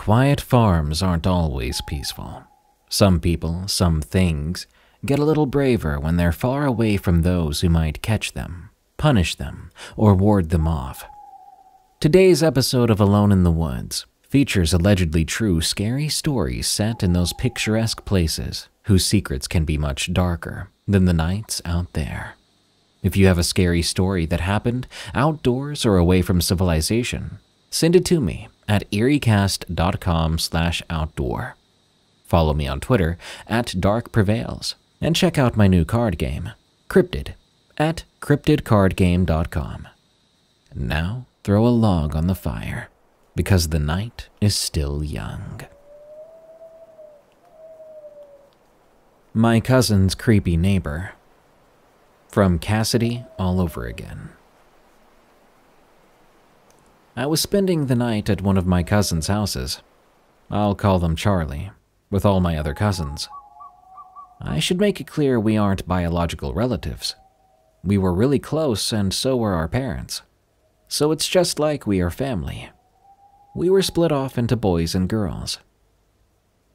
Quiet farms aren't always peaceful. Some people, some things, get a little braver when they're far away from those who might catch them, punish them, or ward them off. Today's episode of Alone in the Woods features allegedly true scary stories set in those picturesque places whose secrets can be much darker than the nights out there. If you have a scary story that happened outdoors or away from civilization, send it to me at eeriecast.com/outdoor. Follow me on Twitter at Prevails and check out my new card game, Cryptid, at cryptidcardgame.com. Now throw a log on the fire because the night is still young. My cousin's creepy neighbor. From Cassidy all over again. I was spending the night at one of my cousin's houses. I'll call them Charlie, with all my other cousins. I should make it clear we aren't biological relatives. We were really close and so were our parents. So it's just like we are family. We were split off into boys and girls.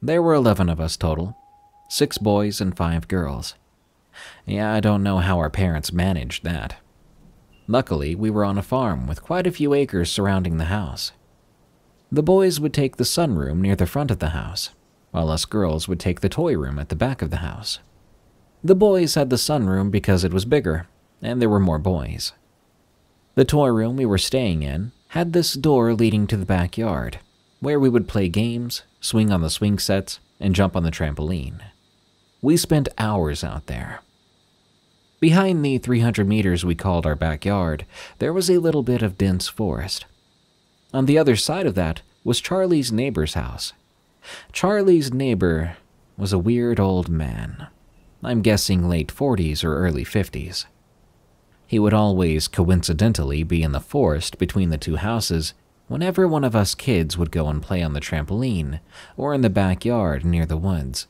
There were 11 of us total, 6 boys and 5 girls. Yeah, I don't know how our parents managed that. Luckily, we were on a farm with quite a few acres surrounding the house. The boys would take the sunroom near the front of the house, while us girls would take the toy room at the back of the house. The boys had the sunroom because it was bigger, and there were more boys. The toy room we were staying in had this door leading to the backyard, where we would play games, swing on the swing sets, and jump on the trampoline. We spent hours out there. Behind the 300 meters we called our backyard, there was a little bit of dense forest. On the other side of that was Charlie's neighbor's house. Charlie's neighbor was a weird old man. I'm guessing late 40s or early 50s. He would always coincidentally be in the forest between the two houses whenever one of us kids would go and play on the trampoline or in the backyard near the woods.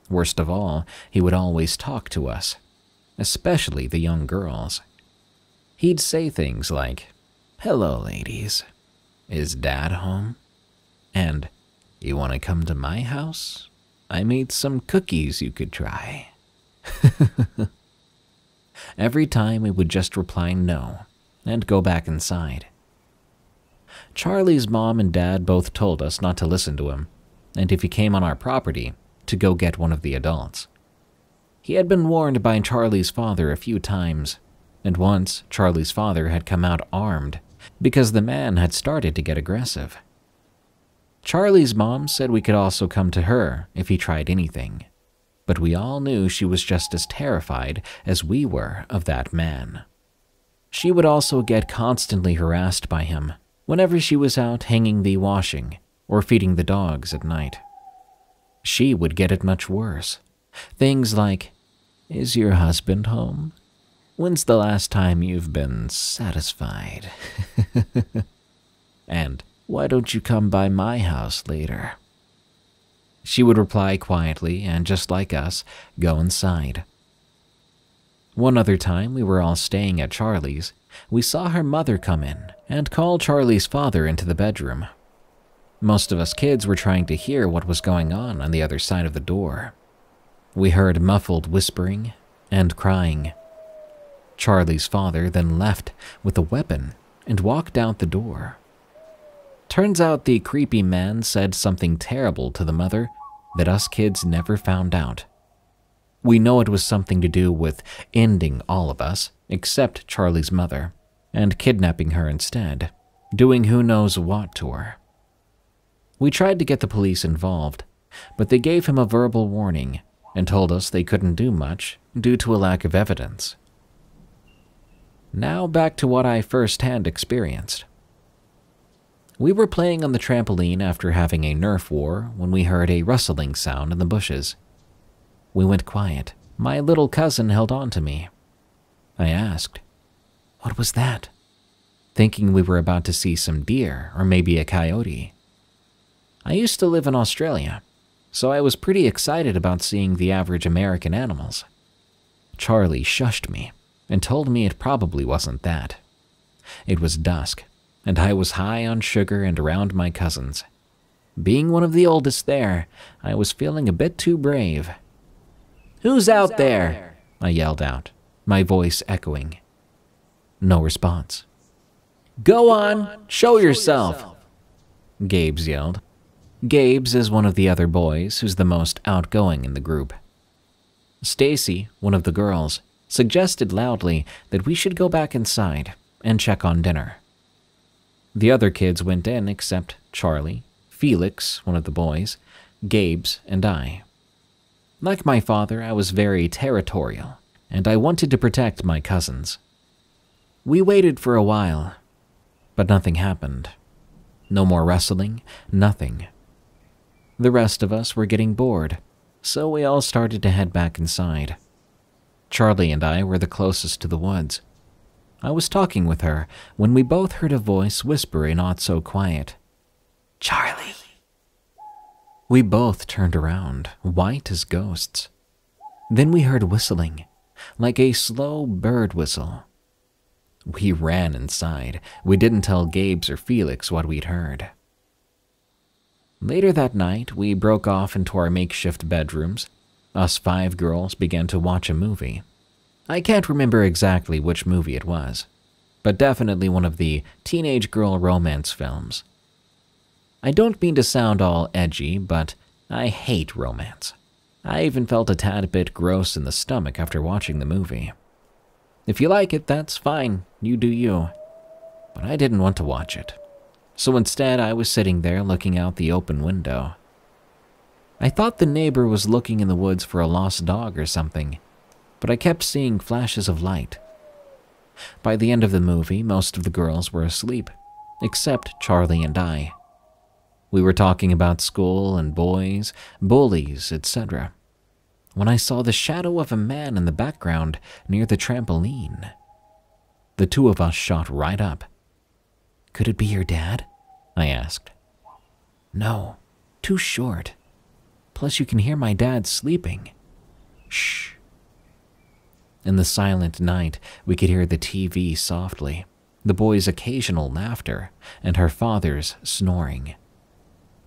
Worst of all, he would always talk to us, especially the young girls. He'd say things like, "Hello, ladies. Is Dad home? And you want to come to my house? I made some cookies you could try." Every time we would just reply no and go back inside. Charlie's mom and dad both told us not to listen to him, and if he came on our property, to go get one of the adults. He had been warned by Charlie's father a few times, and once Charlie's father had come out armed because the man had started to get aggressive. Charlie's mom said we could also come to her if he tried anything, but we all knew she was just as terrified as we were of that man. She would also get constantly harassed by him whenever she was out hanging the washing or feeding the dogs at night. She would get it much worse. Things like, "Is your husband home? When's the last time you've been satisfied?" And, "Why don't you come by my house later?" She would reply quietly and, just like us, go inside. One other time we were all staying at Charlie's, we saw her mother come in and call Charlie's father into the bedroom. Most of us kids were trying to hear what was going on the other side of the door. We heard muffled whispering and crying. Charlie's father then left with a weapon and walked out the door. Turns out the creepy man said something terrible to the mother that us kids never found out. We know it was something to do with ending all of us, except Charlie's mother, and kidnapping her instead, doing who knows what to her. We tried to get the police involved, but they gave him a verbal warning and told us they couldn't do much due to a lack of evidence. Now back to what I firsthand experienced. We were playing on the trampoline after having a Nerf war when we heard a rustling sound in the bushes. We went quiet. My little cousin held on to me. I asked, "What was that?" thinking we were about to see some deer or maybe a coyote. I used to live in Australia, so I was pretty excited about seeing the average American animals. Charlie shushed me and told me it probably wasn't that. It was dusk, and I was high on sugar and around my cousins. Being one of the oldest there, I was feeling a bit too brave. "Who's out there?" I yelled out, my voice echoing. No response. "Go on, show yourself," Gabes yelled. Gabes is one of the other boys who's the most outgoing in the group. Stacy, one of the girls, suggested loudly that we should go back inside and check on dinner. The other kids went in except Charlie, Felix, one of the boys, Gabes, and I. Like my father, I was very territorial, and I wanted to protect my cousins. We waited for a while, but nothing happened. No more wrestling, nothing. The rest of us were getting bored, so we all started to head back inside. Charlie and I were the closest to the woods. I was talking with her when we both heard a voice whisper a not so quiet, "Charlie." We both turned around, white as ghosts. Then we heard whistling, like a slow bird whistle. We ran inside. We didn't tell Gabes or Felix what we'd heard. Later that night, we broke off into our makeshift bedrooms. Us 5 girls began to watch a movie. I can't remember exactly which movie it was, but definitely one of the teenage girl romance films. I don't mean to sound all edgy, but I hate romance. I even felt a tad bit gross in the stomach after watching the movie. If you like it, that's fine, you do you. But I didn't want to watch it. So instead, I was sitting there looking out the open window. I thought the neighbor was looking in the woods for a lost dog or something, but I kept seeing flashes of light. By the end of the movie, most of the girls were asleep, except Charlie and I. We were talking about school and boys, bullies, etc., when I saw the shadow of a man in the background near the trampoline. The 2 of us shot right up. "Could it be your dad?" I asked. "No, too short. Plus you can hear my dad sleeping." "Shh." In the silent night, we could hear the TV softly, the boy's occasional laughter, and her father's snoring.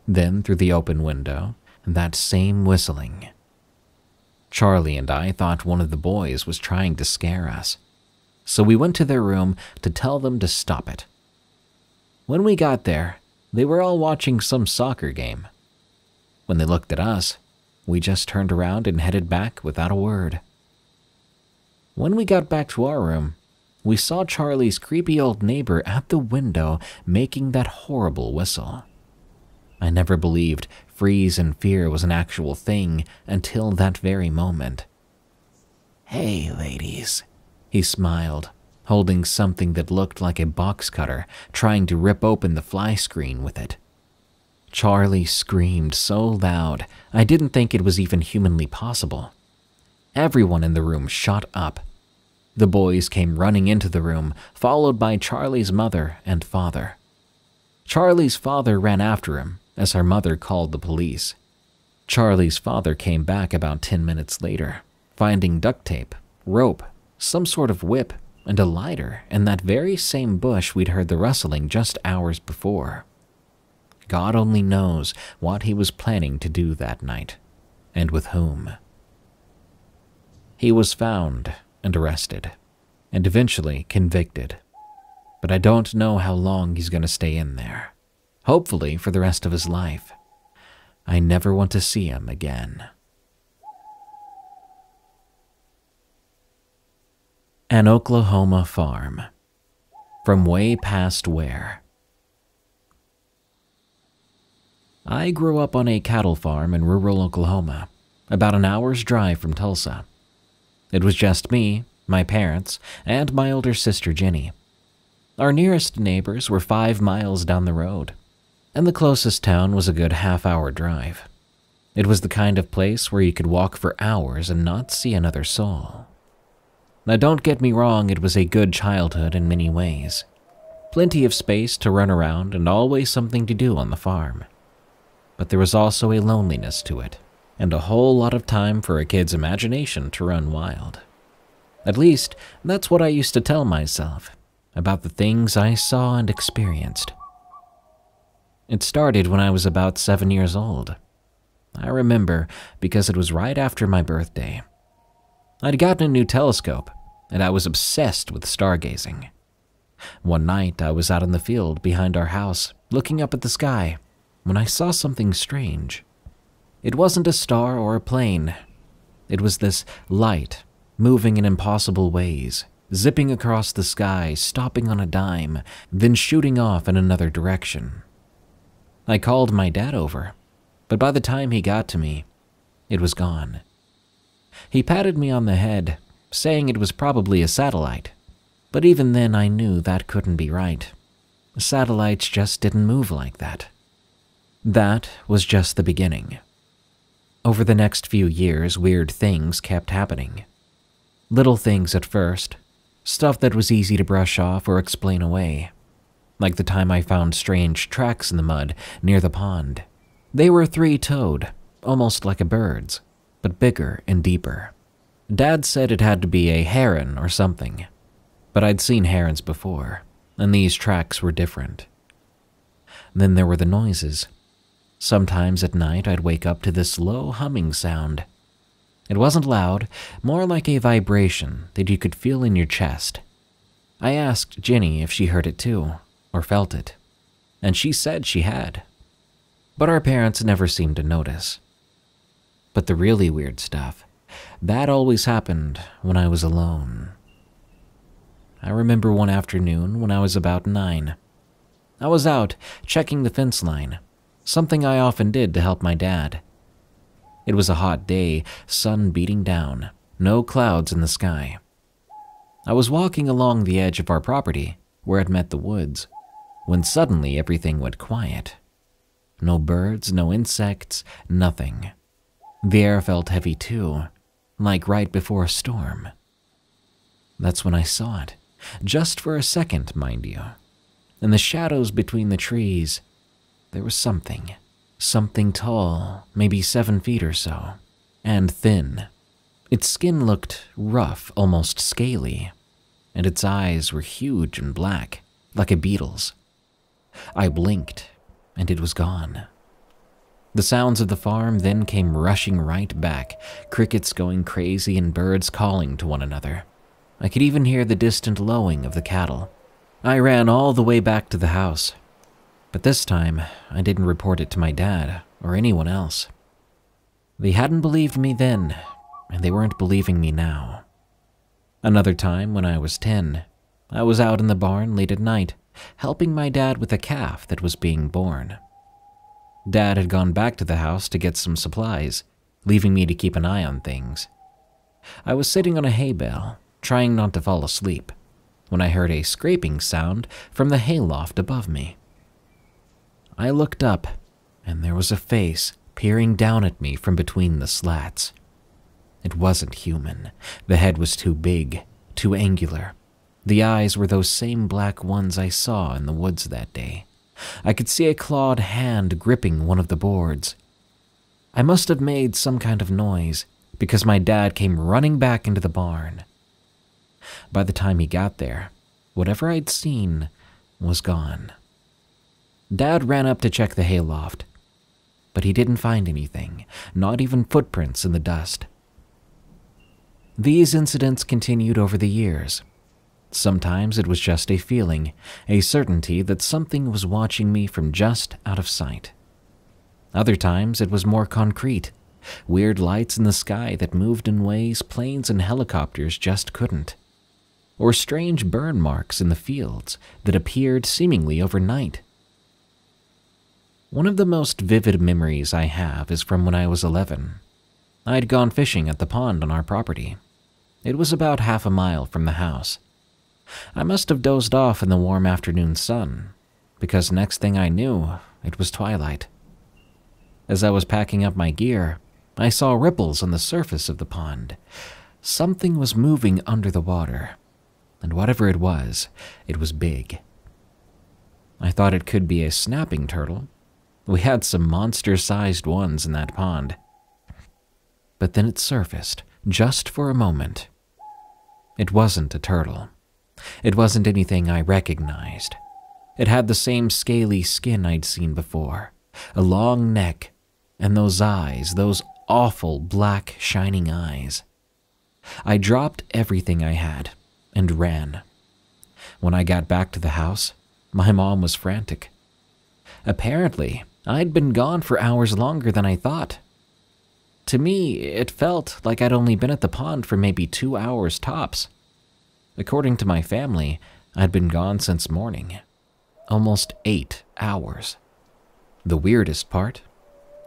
Then, through the open window, that same whistling. Charlie and I thought one of the boys was trying to scare us, so we went to their room to tell them to stop it. When we got there, they were all watching some soccer game. When they looked at us, we just turned around and headed back without a word. When we got back to our room, we saw Charlie's creepy old neighbor at the window making that horrible whistle. I never believed freeze and fear was an actual thing until that very moment. "Hey, ladies," he smiled, holding something that looked like a box cutter, trying to rip open the fly screen with it. Charlie screamed so loud, I didn't think it was even humanly possible. Everyone in the room shot up. The boys came running into the room, followed by Charlie's mother and father. Charlie's father ran after him, as her mother called the police. Charlie's father came back about 10 minutes later, finding duct tape, rope, some sort of whip, and a lighter in that very same bush we'd heard the rustling just hours before. God only knows what he was planning to do that night, and with whom. He was found and arrested, and eventually convicted. But I don't know how long he's going to stay in there. Hopefully for the rest of his life. I never want to see him again. An Oklahoma Farm. From Waypastwhere. I grew up on a cattle farm in rural Oklahoma, about an hour's drive from Tulsa. It was just me, my parents, and my older sister Jenny. Our nearest neighbors were 5 miles down the road, and the closest town was a good half-hour drive. It was the kind of place where you could walk for hours and not see another soul. Now don't get me wrong, it was a good childhood in many ways. Plenty of space to run around and always something to do on the farm. But there was also a loneliness to it, and a whole lot of time for a kid's imagination to run wild. At least, that's what I used to tell myself about the things I saw and experienced. It started when I was about 7 years old. I remember because it was right after my birthday. I'd gotten a new telescope, and I was obsessed with stargazing. One night, I was out in the field behind our house, looking up at the sky, when I saw something strange. It wasn't a star or a plane. It was this light, moving in impossible ways, zipping across the sky, stopping on a dime, then shooting off in another direction. I called my dad over, but by the time he got to me, it was gone. He patted me on the head, saying it was probably a satellite, but even then I knew that couldn't be right. Satellites just didn't move like that. That was just the beginning. Over the next few years, weird things kept happening. Little things at first, stuff that was easy to brush off or explain away. Like the time I found strange tracks in the mud near the pond. They were three-toed, almost like a bird's, but bigger and deeper. Dad said it had to be a heron or something, but I'd seen herons before, and these tracks were different. Then there were the noises. Sometimes at night I'd wake up to this low humming sound. It wasn't loud, more like a vibration that you could feel in your chest. I asked Ginny if she heard it too, or felt it, and she said she had. But our parents never seemed to notice. But the really weird stuff, that always happened when I was alone. I remember one afternoon when I was about 9. I was out checking the fence line, something I often did to help my dad. It was a hot day, sun beating down, no clouds in the sky. I was walking along the edge of our property, where it met the woods, when suddenly everything went quiet. No birds, no insects, nothing. The air felt heavy too, like right before a storm. That's when I saw it, just for a second, mind you. In the shadows between the trees, there was something tall, maybe 7 feet or so, and thin. Its skin looked rough, almost scaly, and its eyes were huge and black, like a beetle's. I blinked, and it was gone. The sounds of the farm then came rushing right back, crickets going crazy and birds calling to one another. I could even hear the distant lowing of the cattle. I ran all the way back to the house, but this time I didn't report it to my dad or anyone else. They hadn't believed me then, and they weren't believing me now. Another time, when I was 10, I was out in the barn late at night, helping my dad with a calf that was being born. Dad had gone back to the house to get some supplies, leaving me to keep an eye on things. I was sitting on a hay bale, trying not to fall asleep, when I heard a scraping sound from the hayloft above me. I looked up, and there was a face peering down at me from between the slats. It wasn't human. The head was too big, too angular. The eyes were those same black ones I saw in the woods that day. I could see a clawed hand gripping one of the boards. I must have made some kind of noise, because my dad came running back into the barn. By the time he got there, whatever I'd seen was gone. Dad ran up to check the hayloft, but he didn't find anything, not even footprints in the dust. These incidents continued over the years. Sometimes it was just a feeling, a certainty that something was watching me from just out of sight. Other times it was more concrete, weird lights in the sky that moved in ways planes and helicopters just couldn't. Or strange burn marks in the fields that appeared seemingly overnight. One of the most vivid memories I have is from when I was 11. I'd gone fishing at the pond on our property. It was about half a mile from the house. I must have dozed off in the warm afternoon sun, because next thing I knew, it was twilight. As I was packing up my gear, I saw ripples on the surface of the pond. Something was moving under the water, and whatever it was big. I thought it could be a snapping turtle. We had some monster-sized ones in that pond. But then it surfaced, just for a moment. It wasn't a turtle. It wasn't anything I recognized. It had the same scaly skin I'd seen before, a long neck, and those eyes, those awful black shining eyes. I dropped everything I had and ran. When I got back to the house, my mom was frantic. Apparently, I'd been gone for hours longer than I thought. To me, it felt like I'd only been at the pond for maybe 2 hours tops. According to my family, I'd been gone since morning. Almost 8 hours. The weirdest part?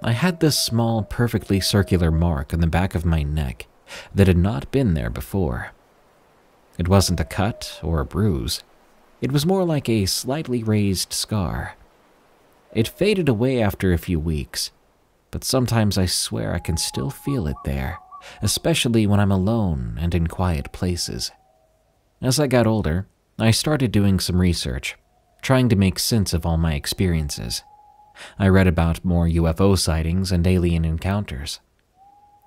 I had this small, perfectly circular mark on the back of my neck that had not been there before. It wasn't a cut or a bruise. It was more like a slightly raised scar. It faded away after a few weeks, but sometimes I swear I can still feel it there, especially when I'm alone and in quiet places. As I got older, I started doing some research, trying to make sense of all my experiences. I read about more UFO sightings and alien encounters.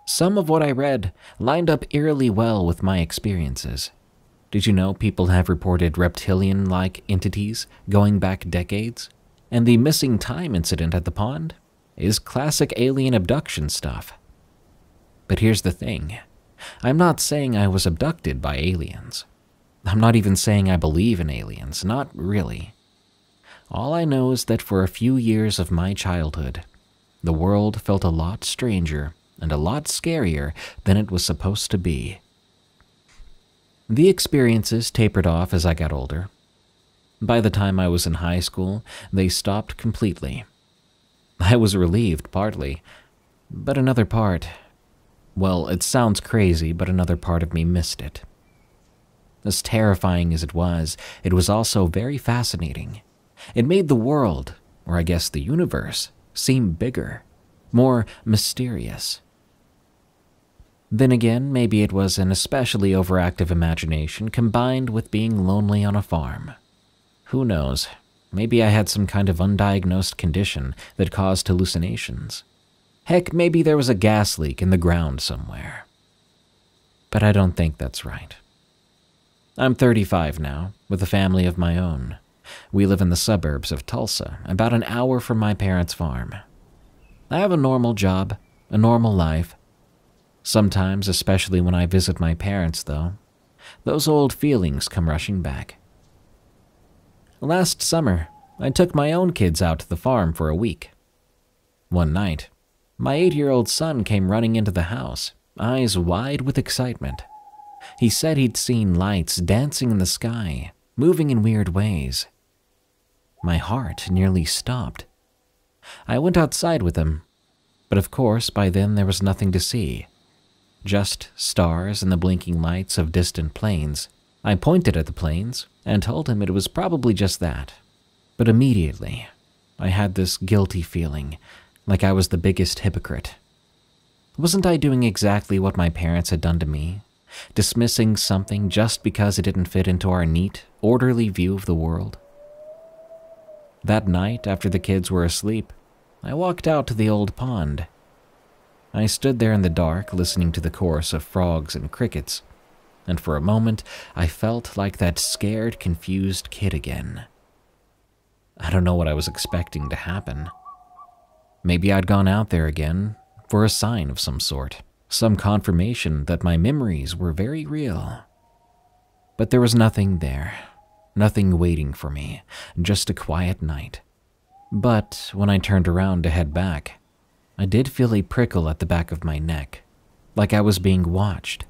Some of what I read lined up eerily well with my experiences. Did you know people have reported reptilian-like entities going back decades? And the missing time incident at the pond is classic alien abduction stuff. But here's the thing. I'm not saying I was abducted by aliens. I'm not even saying I believe in aliens, not really. All I know is that for a few years of my childhood, the world felt a lot stranger and a lot scarier than it was supposed to be. The experiences tapered off as I got older. By the time I was in high school, they stopped completely. I was relieved, partly, but another part, well, it sounds crazy, but another part of me missed it. As terrifying as it was also very fascinating. It made the world, or I guess the universe, seem bigger, more mysterious. Then again, maybe it was an especially overactive imagination combined with being lonely on a farm. Who knows? Maybe I had some kind of undiagnosed condition that caused hallucinations. Heck, maybe there was a gas leak in the ground somewhere. But I don't think that's right. I'm 35 now, with a family of my own. We live in the suburbs of Tulsa, about an hour from my parents' farm. I have a normal job, a normal life. Sometimes, especially when I visit my parents, though, those old feelings come rushing back. Last summer, I took my own kids out to the farm for a week. One night, my 8-year-old son came running into the house, eyes wide with excitement. He said he'd seen lights dancing in the sky, moving in weird ways. My heart nearly stopped. I went outside with him, but of course by then there was nothing to see. Just stars and the blinking lights of distant planes. I pointed at the planes and told him it was probably just that. But immediately, I had this guilty feeling, like I was the biggest hypocrite. Wasn't I doing exactly what my parents had done to me? Dismissing something just because it didn't fit into our neat, orderly view of the world? That night, after the kids were asleep, I walked out to the old pond. I stood there in the dark, listening to the chorus of frogs and crickets, and for a moment, I felt like that scared, confused kid again. I don't know what I was expecting to happen. Maybe I'd gone out there again for a sign of some sort, some confirmation that my memories were very real. But there was nothing there, nothing waiting for me, just a quiet night. But when I turned around to head back, I did feel a prickle at the back of my neck, like I was being watched.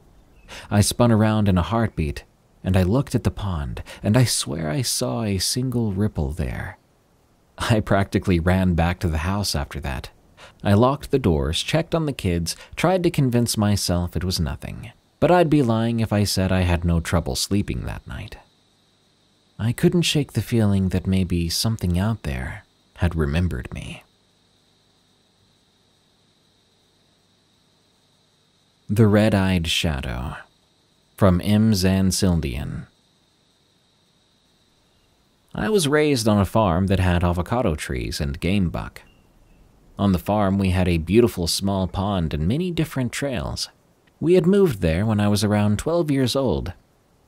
I spun around in a heartbeat, and I looked at the pond, and I swear I saw a single ripple there. I practically ran back to the house after that. I locked the doors, checked on the kids, tried to convince myself it was nothing, but I'd be lying if I said I had no trouble sleeping that night. I couldn't shake the feeling that maybe something out there had remembered me. The Red-Eyed Shadow, from Mzansilndian. I was raised on a farm that had avocado trees and game buck. On the farm, we had a beautiful small pond and many different trails. We had moved there when I was around 12 years old,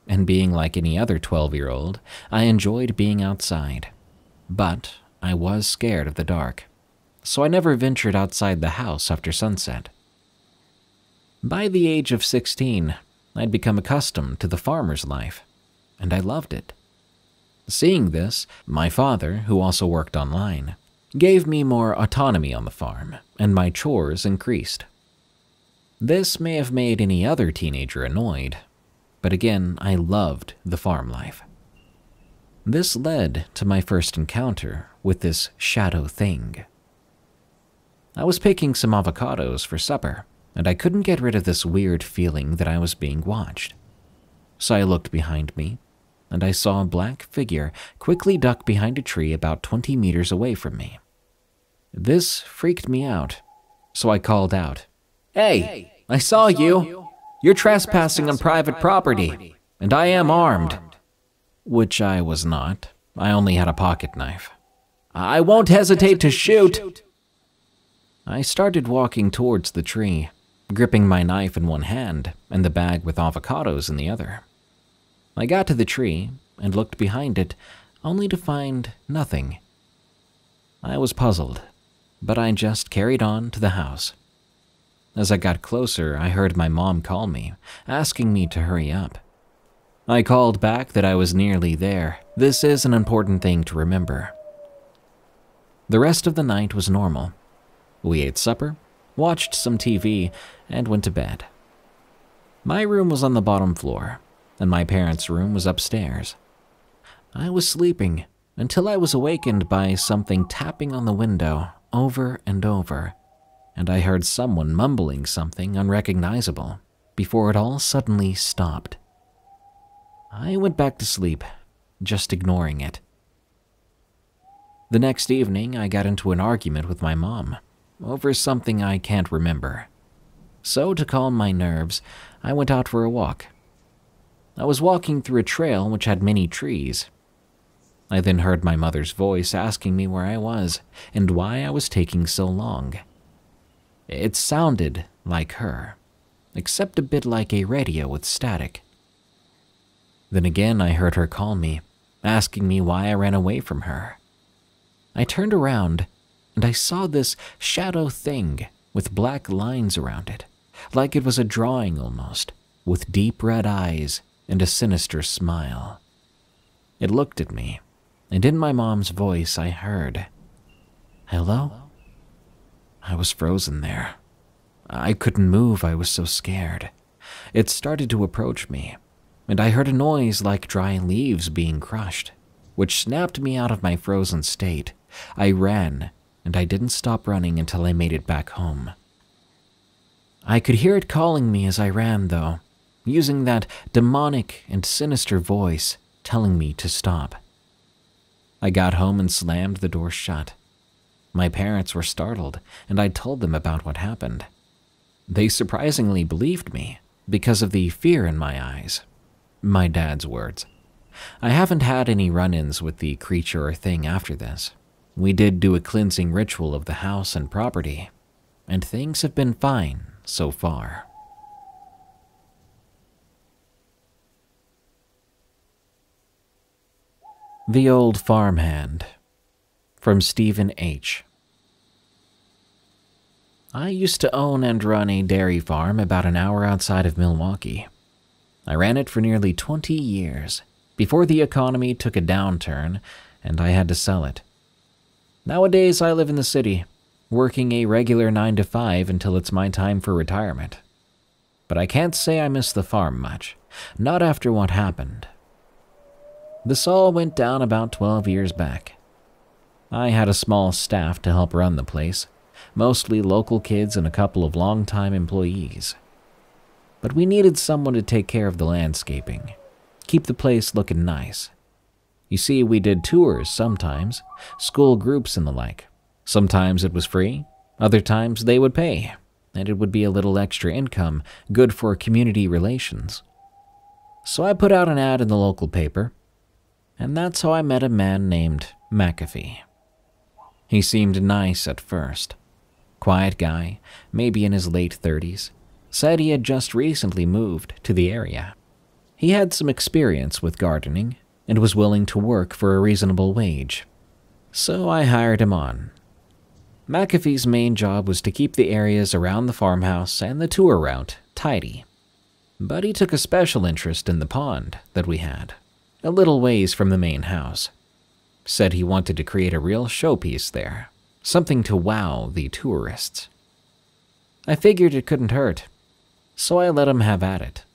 and being like any other 12-year-old, I enjoyed being outside. but I was scared of the dark, so I never ventured outside the house after sunset. By the age of 16, I'd become accustomed to the farmer's life, and I loved it. Seeing this, my father, who also worked online, gave me more autonomy on the farm, and my chores increased. This may have made any other teenager annoyed, but again, I loved the farm life. This led to my first encounter with this shadow thing. I was picking some avocados for supper, and I couldn't get rid of this weird feeling that I was being watched. So I looked behind me, and I saw a black figure quickly duck behind a tree about 20 meters away from me. This freaked me out, so I called out, "Hey, I saw you! You're trespassing on private property, and I am armed." Which I was not. I only had a pocket knife. "I won't hesitate to shoot!" I started walking towards the tree, gripping my knife in one hand and the bag with avocados in the other. I got to the tree and looked behind it, only to find nothing. I was puzzled, but I just carried on to the house. As I got closer, I heard my mom call me, asking me to hurry up. I called back that I was nearly there. This is an important thing to remember. The rest of the night was normal. We ate supper, watched some TV, and went to bed. My room was on the bottom floor, and my parents' room was upstairs. I was sleeping until I was awakened by something tapping on the window over and over, and I heard someone mumbling something unrecognizable before it all suddenly stopped. I went back to sleep, just ignoring it. The next evening, I got into an argument with my mom over something I can't remember. So to calm my nerves, I went out for a walk. I was walking through a trail which had many trees. I then heard my mother's voice asking me where I was and why I was taking so long. It sounded like her, except a bit like a radio with static. Then again, I heard her call me, asking me why I ran away from her. I turned around, and I saw this shadow thing with black lines around it, like it was a drawing almost, with deep red eyes and a sinister smile. It looked at me, and in my mom's voice I heard, "Hello?" I was frozen there. I couldn't move, I was so scared. It started to approach me, and I heard a noise like dry leaves being crushed, which snapped me out of my frozen state. I ran, and I didn't stop running until I made it back home. I could hear it calling me as I ran, though, using that demonic and sinister voice telling me to stop. I got home and slammed the door shut. My parents were startled, and I told them about what happened. They surprisingly believed me because of the fear in my eyes. My dad's words. I haven't had any run-ins with the creature or thing after this. We did do a cleansing ritual of the house and property, and things have been fine so far. The Old Farmhand, from Stephen H. I used to own and run a dairy farm about an hour outside of Milwaukee. I ran it for nearly 20 years, before the economy took a downturn and I had to sell it. Nowadays, I live in the city, working a regular 9 to 5 until it's my time for retirement. But I can't say I miss the farm much, not after what happened. This all went down about 12 years back. I had a small staff to help run the place, mostly local kids and a couple of long-time employees. But we needed someone to take care of the landscaping, keep the place looking nice. You see, we did tours sometimes, school groups and the like. Sometimes it was free, other times they would pay, and it would be a little extra income, good for community relations. So I put out an ad in the local paper, and that's how I met a man named McAfee. He seemed nice at first. Quiet guy, maybe in his late 30s, said he had just recently moved to the area. He had some experience with gardening and was willing to work for a reasonable wage. So I hired him on. McAfee's main job was to keep the areas around the farmhouse and the tour route tidy. But he took a special interest in the pond that we had, a little ways from the main house. Said he wanted to create a real showpiece there, something to wow the tourists. I figured it couldn't hurt, so I let him have at it.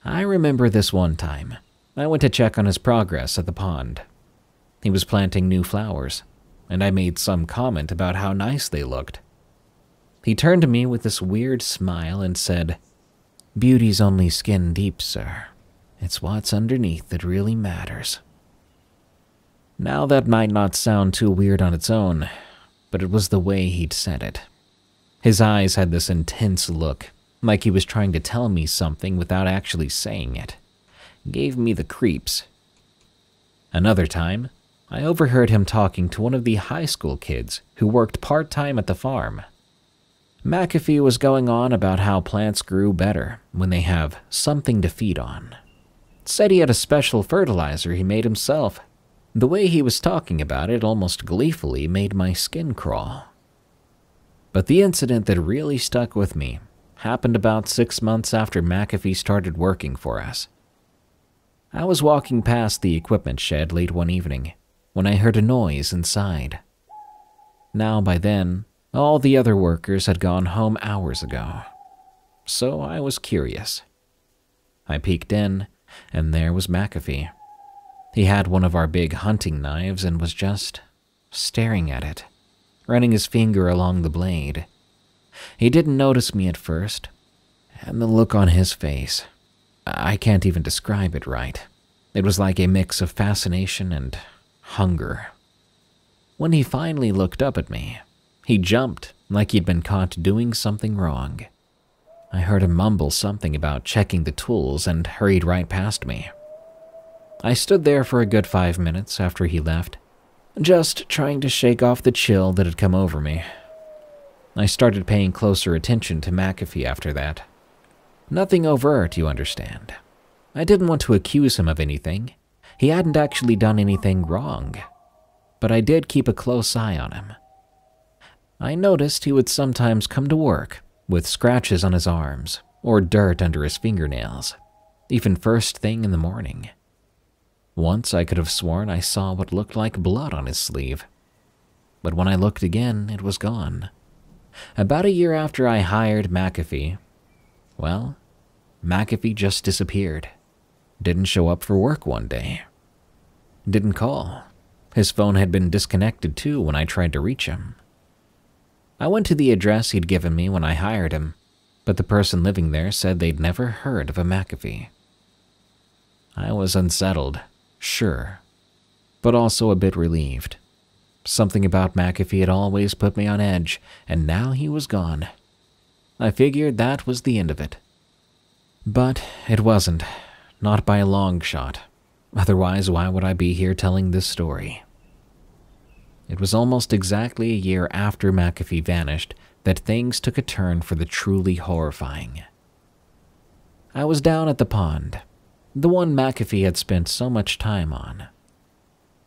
I remember this one time. I went to check on his progress at the pond. He was planting new flowers, and I made some comment about how nice they looked. He turned to me with this weird smile and said, "Beauty's only skin deep, sir. It's what's underneath that really matters." Now that might not sound too weird on its own, but it was the way he'd said it. His eyes had this intense look, like he was trying to tell me something without actually saying it. Gave me the creeps. Another time, I overheard him talking to one of the high school kids who worked part-time at the farm. McAfee was going on about how plants grew better when they have something to feed on. Said he had a special fertilizer he made himself. The way he was talking about it almost gleefully made my skin crawl. But the incident that really stuck with me happened about 6 months after McAfee started working for us. I was walking past the equipment shed late one evening when I heard a noise inside. Now by then, all the other workers had gone home hours ago, so I was curious. I peeked in, and there was McAfee. He had one of our big hunting knives and was just staring at it, running his finger along the blade. He didn't notice me at first, and the look on his face, I can't even describe it right. It was like a mix of fascination and hunger. When he finally looked up at me, he jumped like he'd been caught doing something wrong. I heard him mumble something about checking the tools and hurried right past me. I stood there for a good 5 minutes after he left, just trying to shake off the chill that had come over me. I started paying closer attention to McAfee after that. Nothing overt, you understand. I didn't want to accuse him of anything. He hadn't actually done anything wrong. But I did keep a close eye on him. I noticed he would sometimes come to work with scratches on his arms or dirt under his fingernails, even first thing in the morning. Once I could have sworn I saw what looked like blood on his sleeve. But when I looked again, it was gone. About a year after I hired McAfee, well, McAfee just disappeared. Didn't show up for work one day. Didn't call. His phone had been disconnected too when I tried to reach him. I went to the address he'd given me when I hired him, but the person living there said they'd never heard of a McAfee. I was unsettled, sure, but also a bit relieved. Something about McAfee had always put me on edge, and now he was gone. I figured that was the end of it. But it wasn't, not by a long shot. Otherwise, why would I be here telling this story? It was almost exactly a year after McAfee vanished that things took a turn for the truly horrifying. I was down at the pond, the one McAfee had spent so much time on.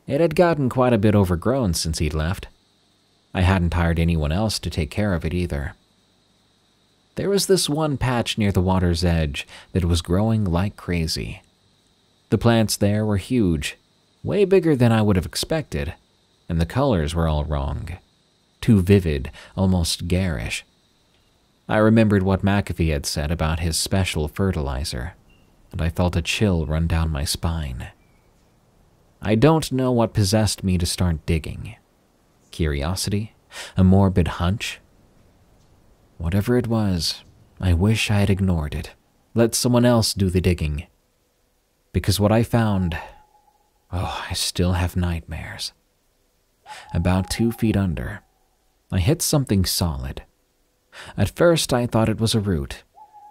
It had gotten quite a bit overgrown since he'd left. I hadn't hired anyone else to take care of it either. There was this one patch near the water's edge that was growing like crazy. The plants there were huge, way bigger than I would have expected, and the colors were all wrong. Too vivid, almost garish. I remembered what McAfee had said about his special fertilizer, and I felt a chill run down my spine. I don't know what possessed me to start digging. Curiosity? A morbid hunch? Whatever it was, I wish I had ignored it. Let someone else do the digging. Because what I found, I still have nightmares. About 2 feet under, I hit something solid. At first I thought it was a root,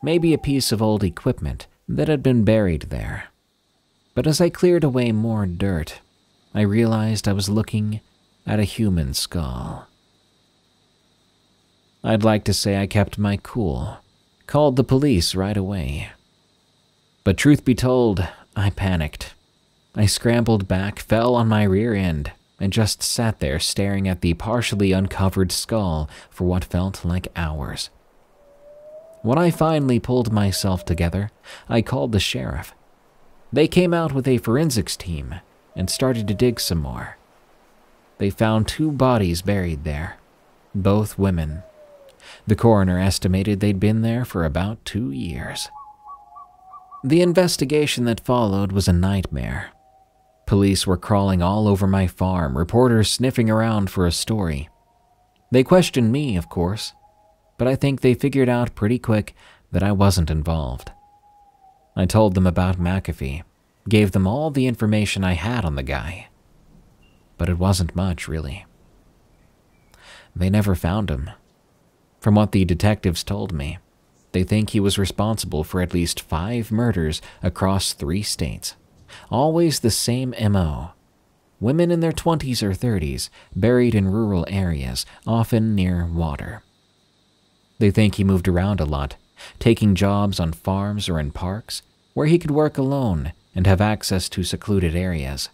maybe a piece of old equipment that had been buried there. But as I cleared away more dirt, I realized I was looking at a human skull. I'd like to say I kept my cool, called the police right away. But truth be told, I panicked. I scrambled back, fell on my rear end, and just sat there staring at the partially uncovered skull for what felt like hours. When I finally pulled myself together, I called the sheriff. They came out with a forensics team and started to dig some more. They found 2 bodies buried there, both women. The coroner estimated they'd been there for about 2 years. The investigation that followed was a nightmare. Police were crawling all over my farm, reporters sniffing around for a story. They questioned me, of course, but I think they figured out pretty quick that I wasn't involved. I told them about McAfee, gave them all the information I had on the guy. But it wasn't much, really. They never found him. From what the detectives told me, they think he was responsible for at least 5 murders across 3 states. Always the same MO. Women in their 20s or 30s, buried in rural areas, often near water. They think he moved around a lot, taking jobs on farms or in parks, where he could work alone and have access to secluded areas.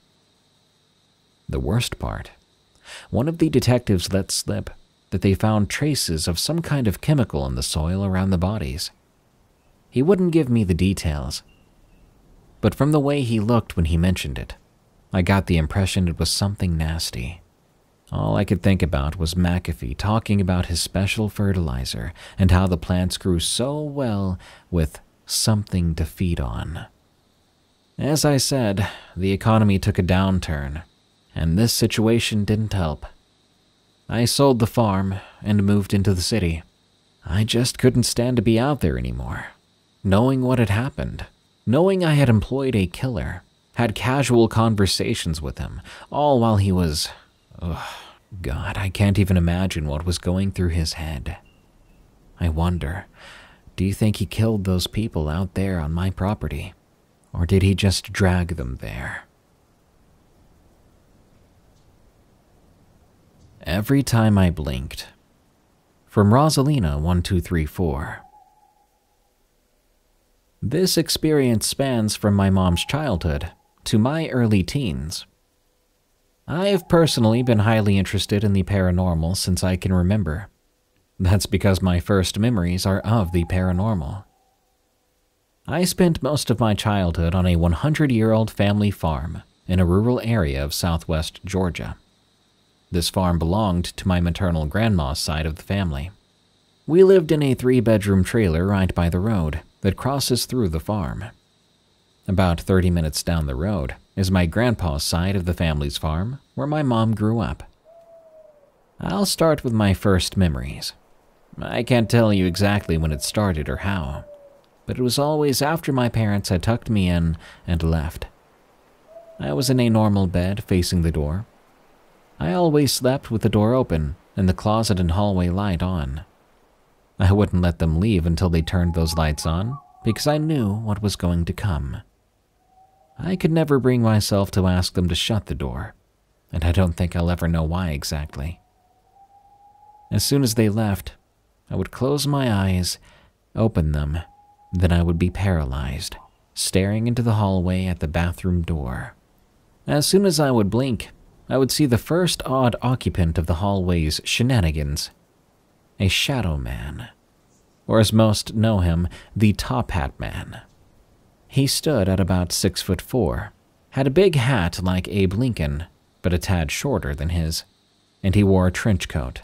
The worst part, one of the detectives let slip that they found traces of some kind of chemical in the soil around the bodies. He wouldn't give me the details, but from the way he looked when he mentioned it, I got the impression it was something nasty. All I could think about was McAfee talking about his special fertilizer and how the plants grew so well with something to feed on. As I said, the economy took a downturn, and this situation didn't help. I sold the farm and moved into the city. I just couldn't stand to be out there anymore. Knowing what had happened, knowing I had employed a killer, had casual conversations with him, all while he was... God, I can't even imagine what was going through his head. I wonder, do you think he killed those people out there on my property? Or did he just drag them there? Everytime I Blinked. From Rosalina1234. This experience spans from my mom's childhood to my early teens. I have personally been highly interested in the paranormal since I can remember. That's because my first memories are of the paranormal. I spent most of my childhood on a 100-year-old family farm in a rural area of southwest Georgia. This farm belonged to my maternal grandma's side of the family. We lived in a 3-bedroom trailer right by the road that crosses through the farm. About 30 minutes down the road is my grandpa's side of the family's farm, where my mom grew up. I'll start with my first memories. I can't tell you exactly when it started or how, but it was always after my parents had tucked me in and left. I was in a normal bed facing the door. I always slept with the door open and the closet and hallway light on. I wouldn't let them leave until they turned those lights on because I knew what was going to come. I could never bring myself to ask them to shut the door, and I don't think I'll ever know why exactly. As soon as they left, I would close my eyes, open them, then I would be paralyzed, staring into the hallway at the bathroom door. As soon as I would blink, I would see the first odd occupant of the hallway's shenanigans, a shadow man, or as most know him, the top hat man. He stood at about 6'4", had a big hat like Abe Lincoln, but a tad shorter than his, and he wore a trench coat.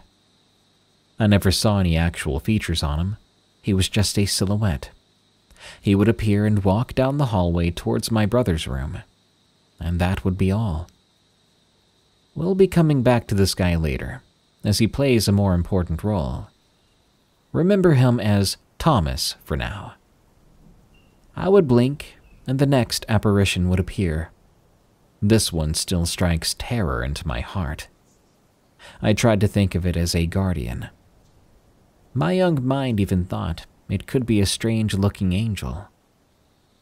I never saw any actual features on him. He was just a silhouette. He would appear and walk down the hallway towards my brother's room, and that would be all. We'll be coming back to this guy later, as he plays a more important role. Remember him as Thomas for now. I would blink, and the next apparition would appear. This one still strikes terror into my heart. I tried to think of it as a guardian. My young mind even thought it could be a strange-looking angel.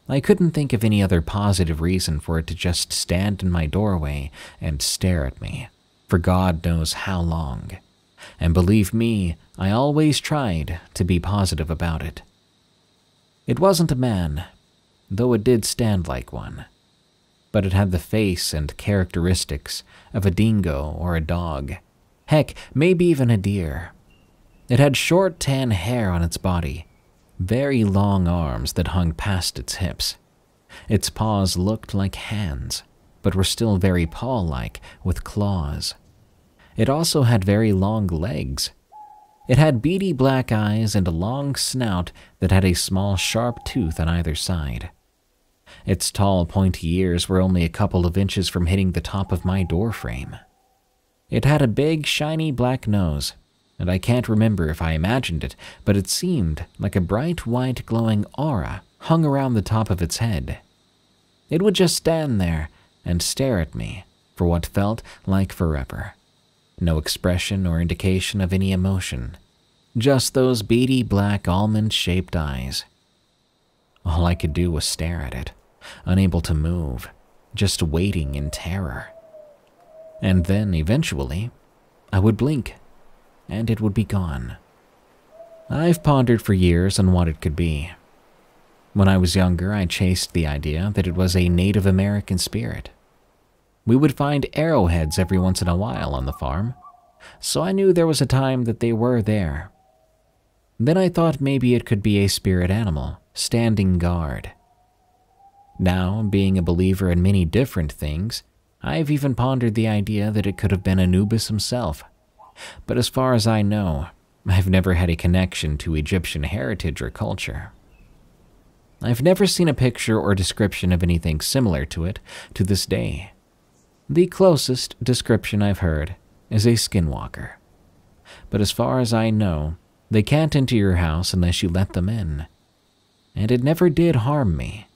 I couldn't think of any other positive reason for it to just stand in my doorway and stare at me, for God knows how long. And believe me, I always tried to be positive about it. It wasn't a man, though it did stand like one. but it had the face and characteristics of a dingo or a dog. Heck, maybe even a deer. It had short tan hair on its body, very long arms that hung past its hips. Its paws looked like hands, but were still very paw-like with claws. It also had very long legs. It had beady black eyes and a long snout that had a small sharp tooth on either side. Its tall, pointy ears were only a couple of inches from hitting the top of my doorframe. It had a big, shiny black nose, and I can't remember if I imagined it, but it seemed like a bright white glowing aura hung around the top of its head. It would just stand there and stare at me for what felt like forever. No expression or indication of any emotion, just those beady black almond-shaped eyes. All I could do was stare at it, unable to move, just waiting in terror. And then, eventually, I would blink, and it would be gone. I've pondered for years on what it could be. When I was younger, I chased the idea that it was a Native American spirit. We would find arrowheads every once in a while on the farm, so I knew there was a time that they were there. Then I thought maybe it could be a spirit animal, standing guard. Now, being a believer in many different things, I've even pondered the idea that it could have been Anubis himself. But as far as I know, I've never had a connection to Egyptian heritage or culture. I've never seen a picture or description of anything similar to it to this day. The closest description I've heard is a skinwalker. But as far as I know, they can't enter your house unless you let them in. And it never did harm me.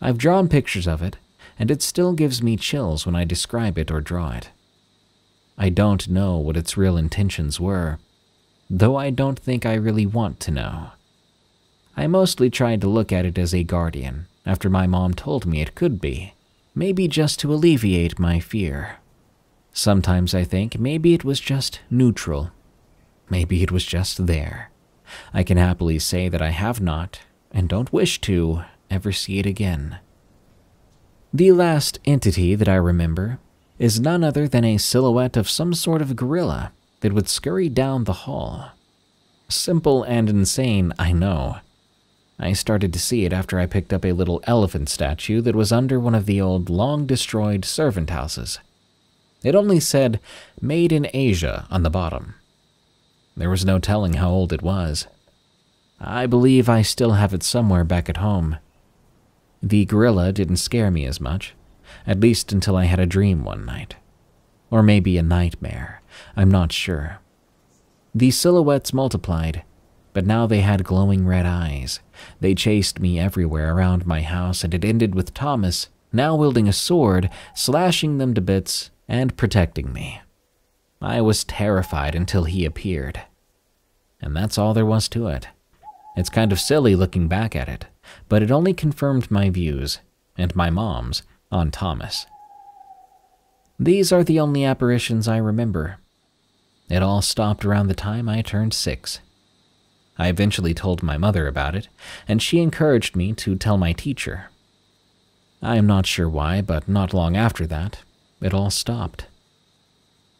I've drawn pictures of it, and it still gives me chills when I describe it or draw it. I don't know what its real intentions were, though I don't think I really want to know. I mostly tried to look at it as a guardian after my mom told me it could be, maybe just to alleviate my fear. Sometimes I think maybe it was just neutral. Maybe it was just there. I can happily say that I have not, and don't wish to, ever see it again. The last entity that I remember is none other than a silhouette of some sort of gorilla that would scurry down the hall. Simple and insane, I know. I started to see it after I picked up a little elephant statue that was under one of the old, long-destroyed servant houses. It only said, "Made in Asia" on the bottom. There was no telling how old it was. I believe I still have it somewhere back at home. The gorilla didn't scare me as much, at least until I had a dream one night. Or maybe a nightmare, I'm not sure. The silhouettes multiplied, but now they had glowing red eyes. They chased me everywhere around my house, and it ended with Thomas, now wielding a sword, slashing them to bits and protecting me. I was terrified until he appeared. And that's all there was to it. It's kind of silly looking back at it, but it only confirmed my views, and my mom's, on Thomas. These are the only apparitions I remember. It all stopped around the time I turned 6. I eventually told my mother about it, and she encouraged me to tell my teacher. I am not sure why, but not long after that, it all stopped.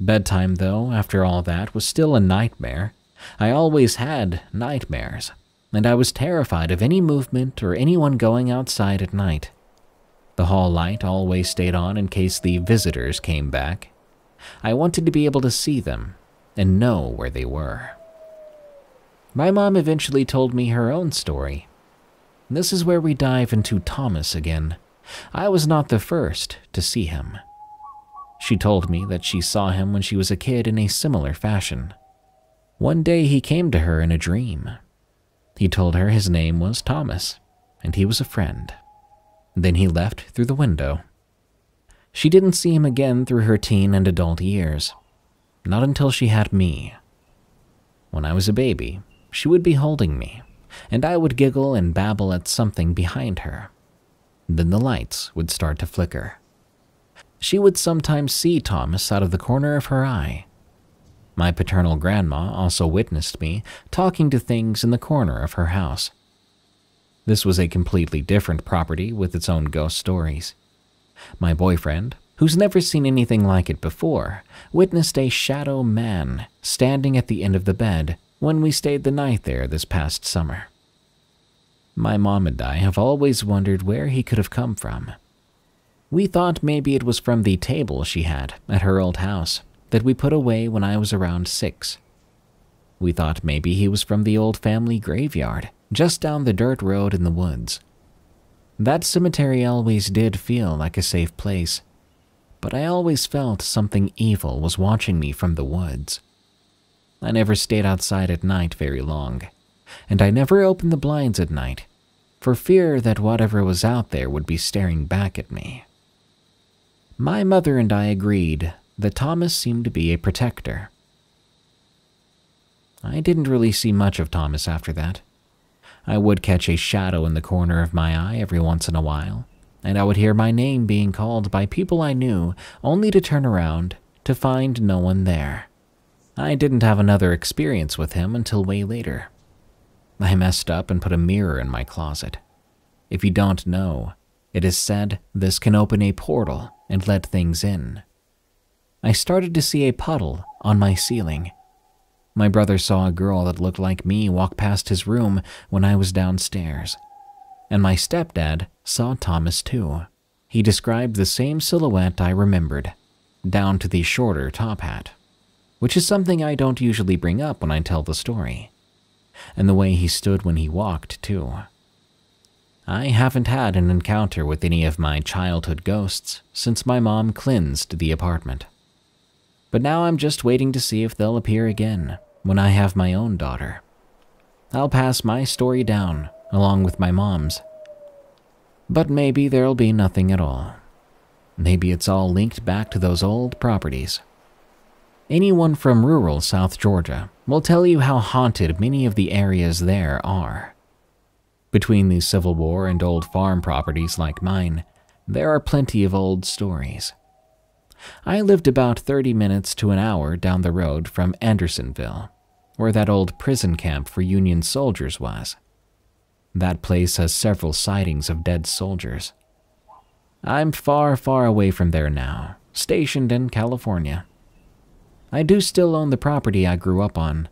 Bedtime, though, after all that, was still a nightmare. I always had nightmares, and I was terrified of any movement or anyone going outside at night. The hall light always stayed on in case the visitors came back. I wanted to be able to see them and know where they were. My mom eventually told me her own story. This is where we dive into Thomas again. I was not the first to see him. She told me that she saw him when she was a kid in a similar fashion. One day he came to her in a dream. He told her his name was Thomas, and he was a friend. Then he left through the window. She didn't see him again through her teen and adult years. Not until she had me. When I was a baby, she would be holding me, and I would giggle and babble at something behind her. Then the lights would start to flicker. She would sometimes see Thomas out of the corner of her eye. My paternal grandma also witnessed me talking to things in the corner of her house. This was a completely different property with its own ghost stories. My boyfriend, who's never seen anything like it before, witnessed a shadow man standing at the end of the bed when we stayed the night there this past summer. My mom and I have always wondered where he could have come from. We thought maybe it was from the table she had at her old house that we put away when I was around 6. We thought maybe he was from the old family graveyard just down the dirt road in the woods. That cemetery always did feel like a safe place, but I always felt something evil was watching me from the woods. I never stayed outside at night very long, and I never opened the blinds at night for fear that whatever was out there would be staring back at me. My mother and I agreed that Thomas seemed to be a protector. I didn't really see much of Thomas after that. I would catch a shadow in the corner of my eye every once in a while, and I would hear my name being called by people I knew, only to turn around to find no one there. I didn't have another experience with him until way later. I messed up and put a mirror in my closet. If you don't know, it is said this can open a portal and let things in. I started to see a puddle on my ceiling. My brother saw a girl that looked like me walk past his room when I was downstairs. And my stepdad saw Thomas too. He described the same silhouette I remembered, down to the shorter top hat, which is something I don't usually bring up when I tell the story. And the way he stood when he walked too. I haven't had an encounter with any of my childhood ghosts since my mom cleansed the apartment. But now I'm just waiting to see if they'll appear again when I have my own daughter. I'll pass my story down along with my mom's. But maybe there'll be nothing at all. Maybe it's all linked back to those old properties. Anyone from rural South Georgia will tell you how haunted many of the areas there are. Between the Civil War and old farm properties like mine, there are plenty of old stories. I lived about 30 minutes to an hour down the road from Andersonville, where that old prison camp for Union soldiers was. That place has several sightings of dead soldiers. I'm far, far away from there now, stationed in California. I do still own the property I grew up on.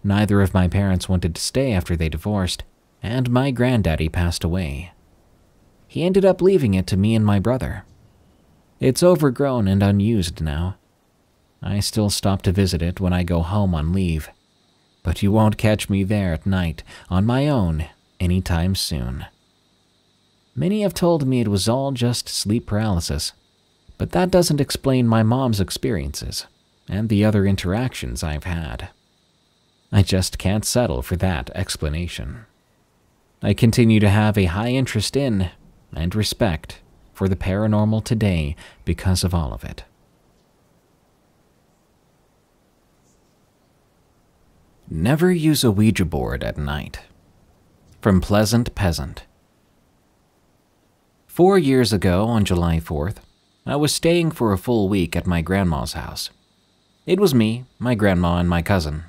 Neither of my parents wanted to stay after they divorced, and my granddaddy passed away. He ended up leaving it to me and my brother. It's overgrown and unused now. I still stop to visit it when I go home on leave, but you won't catch me there at night on my own anytime soon. Many have told me it was all just sleep paralysis, but that doesn't explain my mom's experiences and the other interactions I've had. I just can't settle for that explanation. I continue to have a high interest in and respect for the paranormal today because of all of it. Never use a Ouija board at night. From Pleasant Peasant. 4 years ago, on July 4th, I was staying for a full week at my grandma's house. It was me, my grandma, and my cousin.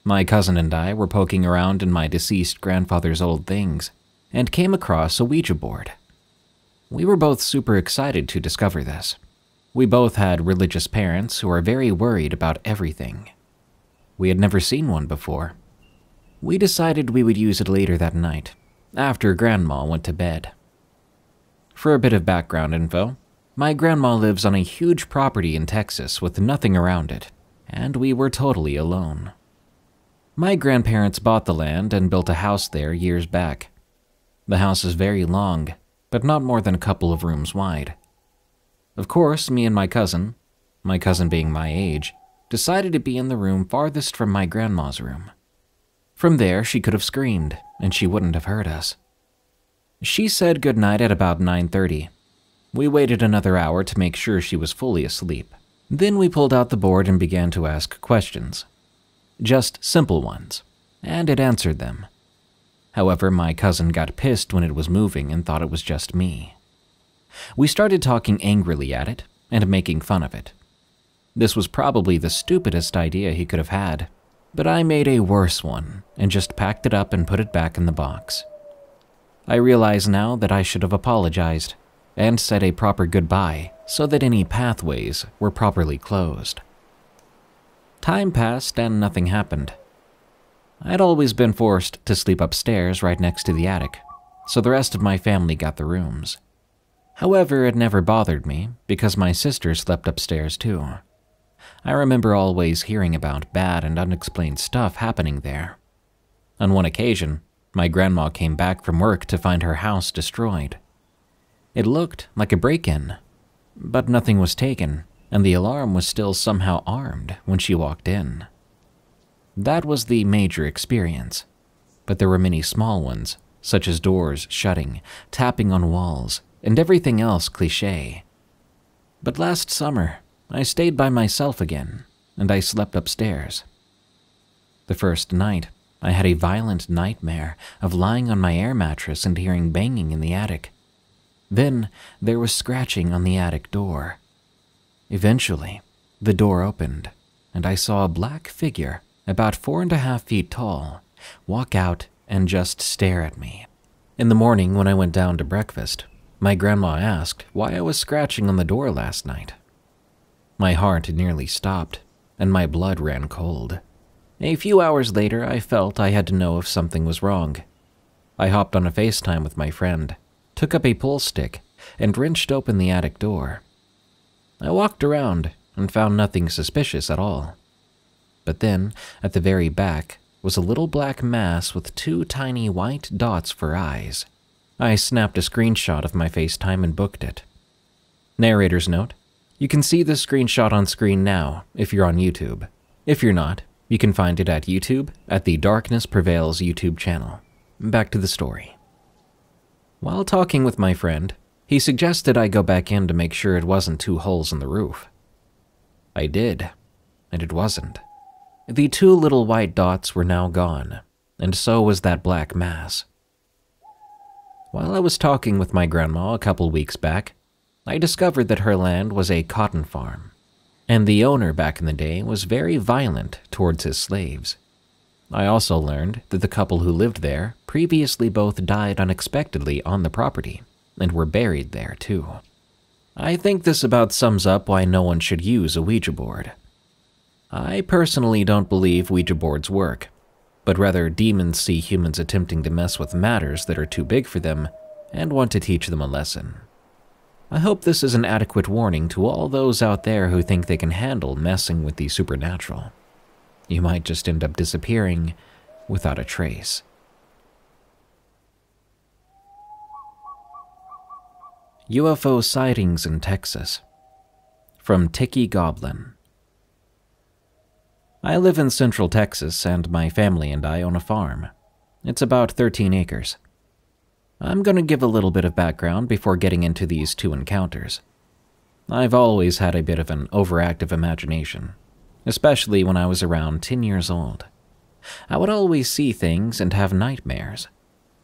My cousin and I were poking around in my deceased grandfather's old things and came across a Ouija board. We were both super excited to discover this. We both had religious parents who are very worried about everything. We had never seen one before. We decided we would use it later that night, after Grandma went to bed. For a bit of background info, my grandma lives on a huge property in Texas with nothing around it, and we were totally alone. My grandparents bought the land and built a house there years back. The house is very long, but not more than a couple of rooms wide. Of course, me and my cousin being my age, decided to be in the room farthest from my grandma's room. From there, she could have screamed, and she wouldn't have heard us. She said goodnight at about 9:30. We waited another hour to make sure she was fully asleep. Then we pulled out the board and began to ask questions. Just simple ones, and it answered them. However, my cousin got pissed when it was moving and thought it was just me. We started talking angrily at it and making fun of it. This was probably the stupidest idea he could have had, but I made a worse one and just packed it up and put it back in the box. I realize now that I should have apologized, and said a proper goodbye so that any pathways were properly closed. Time passed and nothing happened. I'd always been forced to sleep upstairs right next to the attic, so the rest of my family got the rooms. However, it never bothered me because my sister slept upstairs too. I remember always hearing about bad and unexplained stuff happening there. On one occasion, my grandma came back from work to find her house destroyed. It looked like a break-in, but nothing was taken, and the alarm was still somehow armed when she walked in. That was the major experience, but there were many small ones, such as doors shutting, tapping on walls, and everything else cliché. But last summer, I stayed by myself again, and I slept upstairs. The first night, I had a violent nightmare of lying on my air mattress and hearing banging in the attic. Then there was scratching on the attic door. Eventually, the door opened, and I saw a black figure about 4.5 feet tall walk out and just stare at me. In the morning when I went down to breakfast, my grandma asked why I was scratching on the door last night. My heart nearly stopped, and my blood ran cold. A few hours later, I felt I had to know if something was wrong. I hopped on a FaceTime with my friend, took up a pull stick, and wrenched open the attic door. I walked around and found nothing suspicious at all. But then, at the very back, was a little black mass with 2 tiny white dots for eyes. I snapped a screenshot of my FaceTime and booked it. Narrator's note: you can see this screenshot on screen now if you're on YouTube. If you're not, you can find it at YouTube at the Darkness Prevails YouTube channel. Back to the story. While talking with my friend, he suggested I go back in to make sure it wasn't 2 holes in the roof. I did, and it wasn't. The 2 little white dots were now gone, and so was that black mass. While I was talking with my grandma a couple weeks back, I discovered that her land was a cotton farm, and the owner back in the day was very violent towards his slaves. I also learned that the couple who lived there previously both died unexpectedly on the property, and were buried there too. I think this about sums up why no one should use a Ouija board. I personally don't believe Ouija boards work, but rather demons see humans attempting to mess with matters that are too big for them and want to teach them a lesson. I hope this is an adequate warning to all those out there who think they can handle messing with the supernatural. You might just end up disappearing without a trace. UFO Sightings in Texas. From TiccyGoblin. I live in Central Texas, and my family and I own a farm. It's about 13 acres. I'm going to give a little bit of background before getting into these 2 encounters. I've always had a bit of an overactive imagination, especially when I was around 10 years old. I would always see things and have nightmares,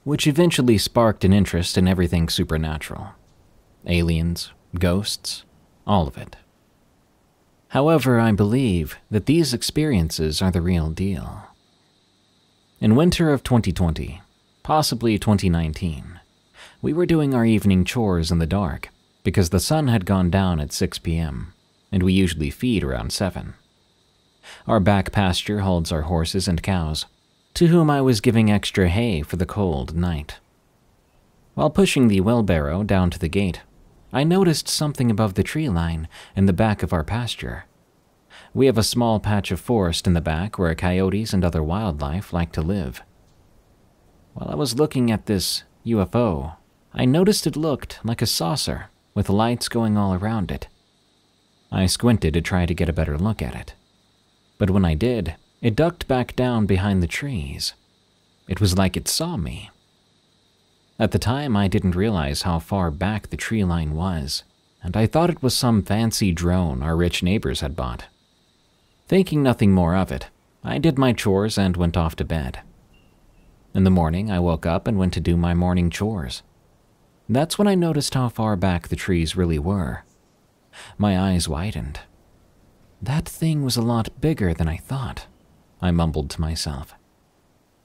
which eventually sparked an interest in everything supernatural. Aliens, ghosts, all of it. However, I believe that these experiences are the real deal. In winter of 2020, possibly 2019, we were doing our evening chores in the dark because the sun had gone down at 6 p.m., and we usually feed around 7. Our back pasture holds our horses and cows, to whom I was giving extra hay for the cold night. While pushing the wheelbarrow down to the gate, I noticed something above the tree line in the back of our pasture. We have a small patch of forest in the back where coyotes and other wildlife like to live. While I was looking at this UFO, I noticed it looked like a saucer with lights going all around it. I squinted to try to get a better look at it. But when I did, it ducked back down behind the trees. It was like it saw me. At the time, I didn't realize how far back the tree line was, and I thought it was some fancy drone our rich neighbors had bought. Thinking nothing more of it, I did my chores and went off to bed. In the morning, I woke up and went to do my morning chores. That's when I noticed how far back the trees really were. My eyes widened. That thing was a lot bigger than I thought, I mumbled to myself.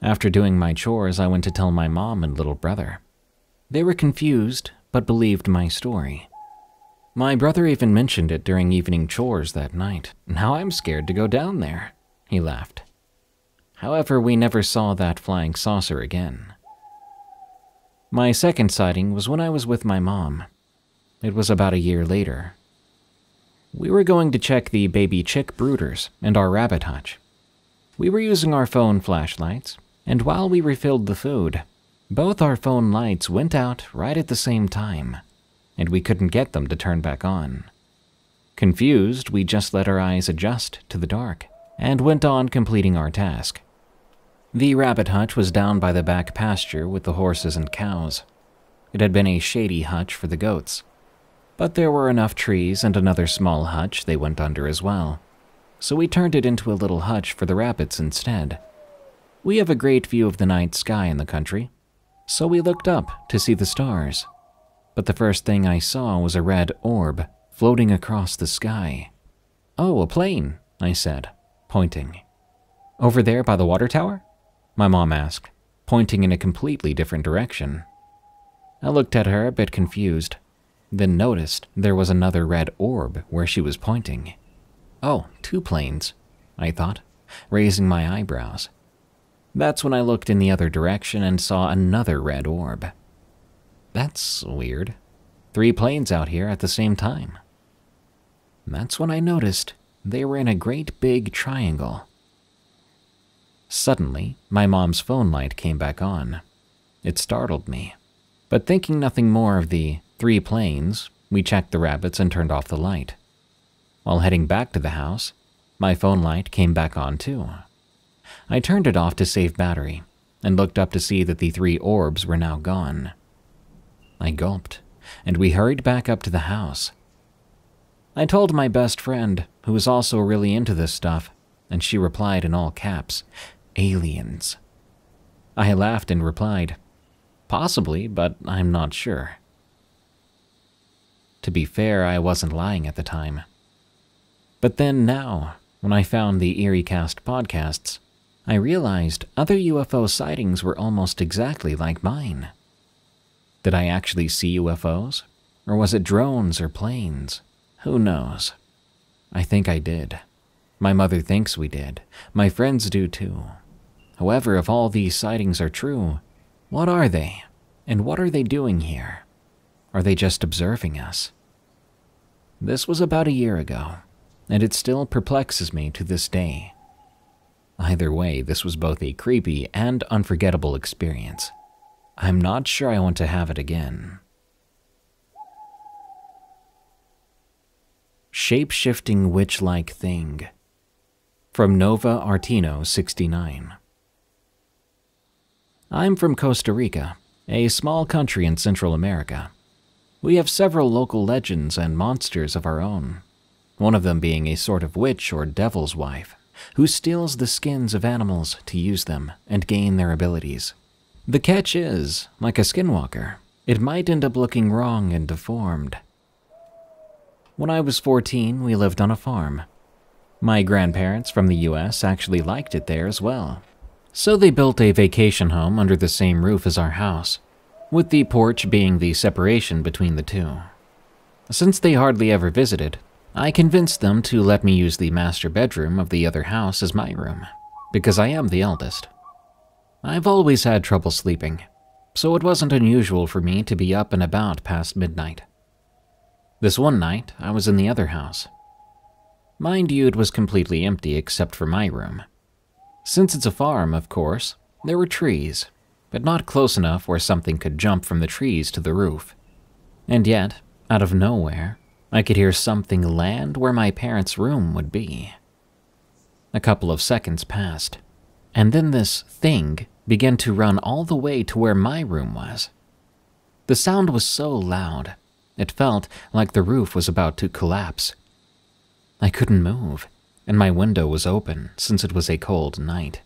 After doing my chores, I went to tell my mom and little brother. They were confused, but believed my story. My brother even mentioned it during evening chores that night. Now I'm scared to go down there, he laughed. However, we never saw that flying saucer again. My second sighting was when I was with my mom. It was about a year later. We were going to check the baby chick brooders and our rabbit hutch. We were using our phone flashlights, and while we refilled the food, both our phone lights went out right at the same time, and we couldn't get them to turn back on. Confused, we just let our eyes adjust to the dark and went on completing our task. The rabbit hutch was down by the back pasture with the horses and cows. It had been a shady hutch for the goats, but there were enough trees and another small hutch they went under as well, so we turned it into a little hutch for the rabbits instead. We have a great view of the night sky in the country, so we looked up to see the stars. But the first thing I saw was a red orb floating across the sky. "Oh, a plane," I said, pointing. "Over there by the water tower?" my mom asked, pointing in a completely different direction. I looked at her a bit confused, then noticed there was another red orb where she was pointing. "Oh, 2 planes," I thought, raising my eyebrows. That's when I looked in the other direction and saw another red orb. That's weird. 3 planes out here at the same time. That's when I noticed they were in a great big triangle. Suddenly, my mom's phone light came back on. It startled me, but thinking nothing more of the 3 planes, we checked the rabbits and turned off the light. While heading back to the house, my phone light came back on too. I turned it off to save battery and looked up to see that the 3 orbs were now gone. I gulped, and we hurried back up to the house. I told my best friend, who was also really into this stuff, and she replied in all caps, "Aliens." I laughed and replied, "Possibly, but I'm not sure." To be fair, I wasn't lying at the time. But then now, when I found the EerieCast podcasts, I realized other UFO sightings were almost exactly like mine. Did I actually see UFOs? Or was it drones or planes? Who knows? I think I did. My mother thinks we did. My friends do too. However, if all these sightings are true, what are they? And what are they doing here? Are they just observing us? This was about a year ago, and it still perplexes me to this day. Either way, this was both a creepy and unforgettable experience. I'm not sure I want to have it again. Shape-shifting witch-like thing. From Nova Artino 69. I'm from Costa Rica, a small country in Central America. We have several local legends and monsters of our own, one of them being a sort of witch or devil's wife, who steals the skins of animals to use them and gain their abilities. The catch is, like a skinwalker, it might end up looking wrong and deformed. When I was 14, we lived on a farm. My grandparents from the US actually liked it there as well, so they built a vacation home under the same roof as our house, with the porch being the separation between the two. Since they hardly ever visited, I convinced them to let me use the master bedroom of the other house as my room, because I am the eldest. I've always had trouble sleeping, so it wasn't unusual for me to be up and about past midnight. This one night, I was in the other house. Mind you, it was completely empty except for my room. Since it's a farm, of course, there were trees, but not close enough where something could jump from the trees to the roof. And yet, out of nowhere, I could hear something land where my parents' room would be. A couple of seconds passed, and then this thing began to run all the way to where my room was. The sound was so loud, it felt like the roof was about to collapse. I couldn't move, and my window was open since it was a cold night.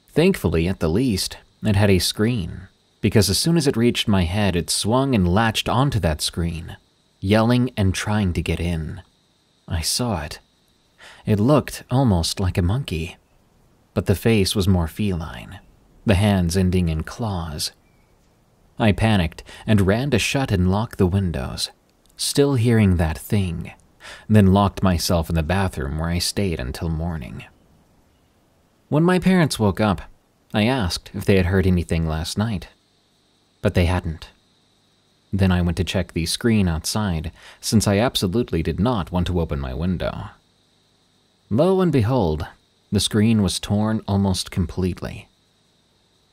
Thankfully, at the least, it had a screen, because as soon as it reached my head, it swung and latched onto that screen, yelling and trying to get in. I saw it. It looked almost like a monkey, but the face was more feline, the hands ending in claws. I panicked and ran to shut and lock the windows, still hearing that thing, then locked myself in the bathroom where I stayed until morning. When my parents woke up, I asked if they had heard anything last night, but they hadn't. Then I went to check the screen outside, since I absolutely did not want to open my window. Lo and behold, the screen was torn almost completely.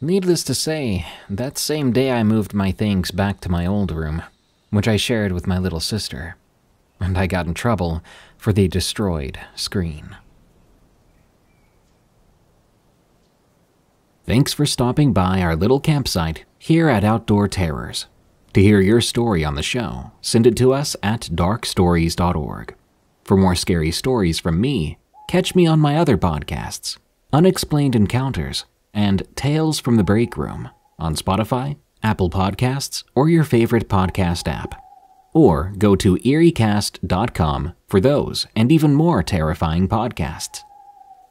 Needless to say, that same day I moved my things back to my old room, which I shared with my little sister, and I got in trouble for the destroyed screen. Thanks for stopping by our little campsite here at Outdoor Terrors. To hear your story on the show, send it to us at darkstories.org. For more scary stories from me, catch me on my other podcasts, Unexplained Encounters and Tales from the Break Room on Spotify, Apple Podcasts, or your favorite podcast app. Or go to eeriecast.com for those and even more terrifying podcasts.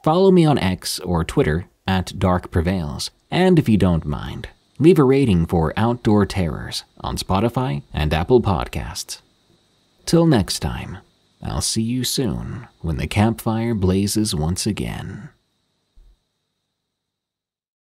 Follow me on X or Twitter at Prevails, and if you don't mind, leave a rating for Outdoor Terrors on Spotify and Apple Podcasts. Till next time, I'll see you soon when the campfire blazes once again.